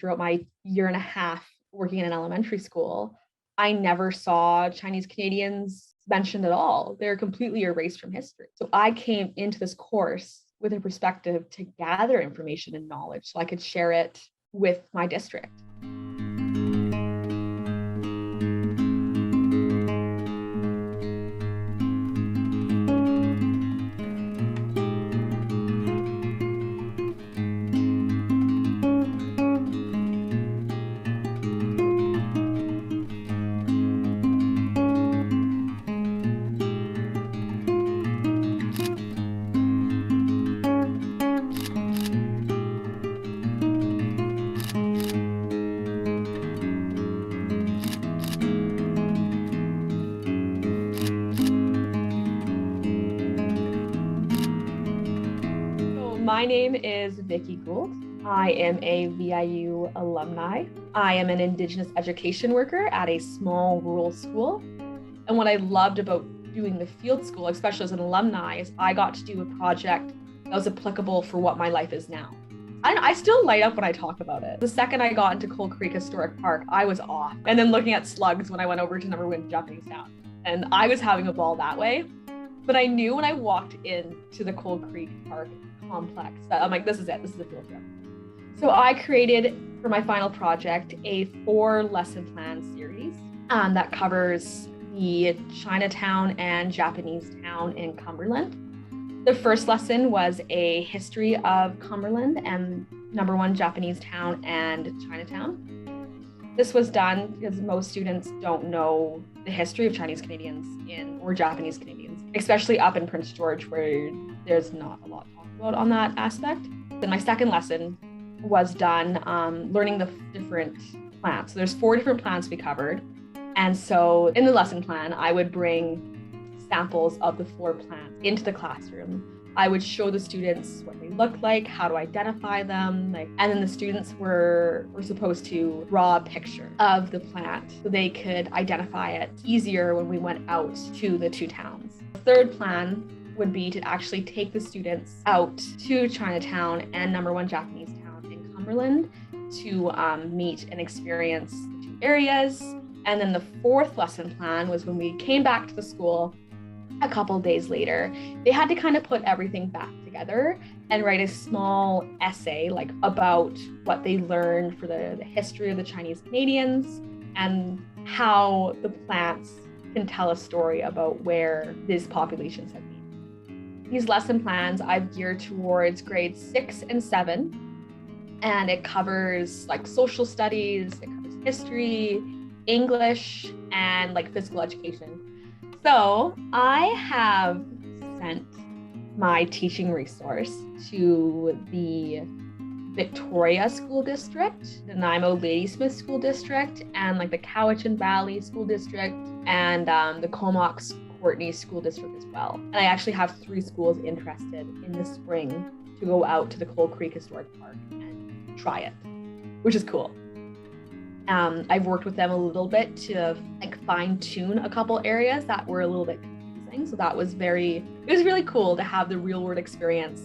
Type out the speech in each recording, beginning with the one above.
throughout my year and a half working in an elementary school, I never saw Chinese Canadians mentioned at all. They're completely erased from history. So I came into this course with a perspective to gather information and knowledge so I could share it with my district. My name is Vickie Gould. I am a VIU alumni. I am an Indigenous education worker at a small rural school. And what I loved about doing the field school, especially as an alumni, is I got to do a project that was applicable for what my life is now. I still light up when I talk about it. The second I got into Cold Creek Historic Park, I was off. And then looking at slugs when I went over to number 1 Japanese Town. And I was having a ball that way. But I knew when I walked into the Cold Creek Park complex that I'm like, this is it, this is a field trip. So I created for my final project a 4 lesson plan series that covers the Chinatown and Japanese town in Cumberland. The first lesson was a history of Cumberland and number 1 Japanese town and Chinatown. This was done because most students don't know the history of Chinese Canadians or Japanese Canadians, especially up in Prince George where there's not a lot to talk about on that aspect. Then my second lesson was done learning the different plants. So there's 4 different plants we covered. And so in the lesson plan, I would bring samples of the 4 plants into the classroom. I would show the students what they look like, how to identify them, and then the students were supposed to draw a picture of the plant so they could identify it easier when we went out to the 2 towns. The third plan would be to actually take the students out to Chinatown and number 1 Japanese town in Cumberland to meet and experience the 2 areas. And then the 4th lesson plan was when we came back to the school a couple days later, they had to kind of put everything back together and write a small essay about what they learned for the history of the Chinese Canadians and how the plants can tell a story about where these populations have been. These lesson plans I've geared towards grades 6 and 7, and it covers social studies, it covers history, English, and physical education. So I have sent my teaching resource to the Victoria School District, the Nanaimo Ladysmith School District, and the Cowichan Valley School District, and the Comox Courtney School District as well. And I actually have 3 schools interested in the spring to go out to the Cold Creek Historic Park and try it, which is cool. I've worked with them a little bit to fine tune a couple areas that were a little bit confusing. So it was really cool to have the real world experience.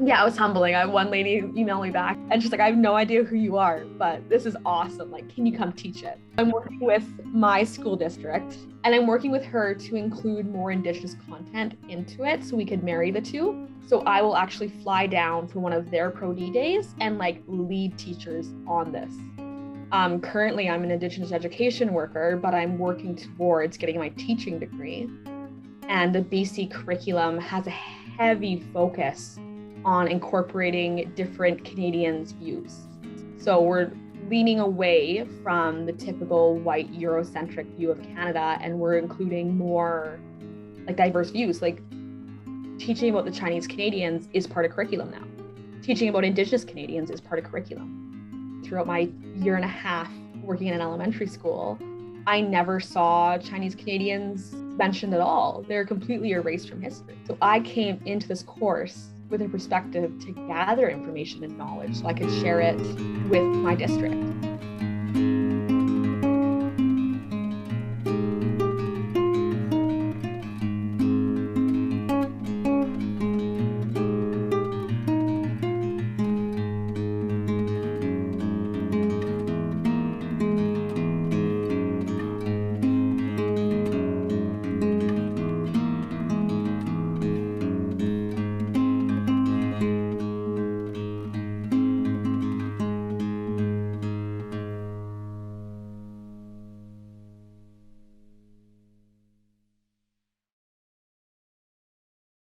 Yeah, it was humbling. I had one lady email me back and she's like, I have no idea who you are, but this is awesome. Can you come teach it? I'm working with my school district and I'm working with her to include more Indigenous content into it so we could marry the 2. So I will actually fly down for one of their Pro D days and lead teachers on this. Currently, I'm an Indigenous education worker, but I'm working towards getting my teaching degree. And the BC curriculum has a heavy focus on incorporating different Canadians' views. So we're leaning away from the typical white Eurocentric view of Canada, and we're including more diverse views. Teaching about the Chinese Canadians is part of curriculum now. Teaching about Indigenous Canadians is part of curriculum. Throughout my year and a half working in an elementary school, I never saw Chinese Canadians mentioned at all. They're completely erased from history. So I came into this course with a perspective to gather information and knowledge so I could share it with my district.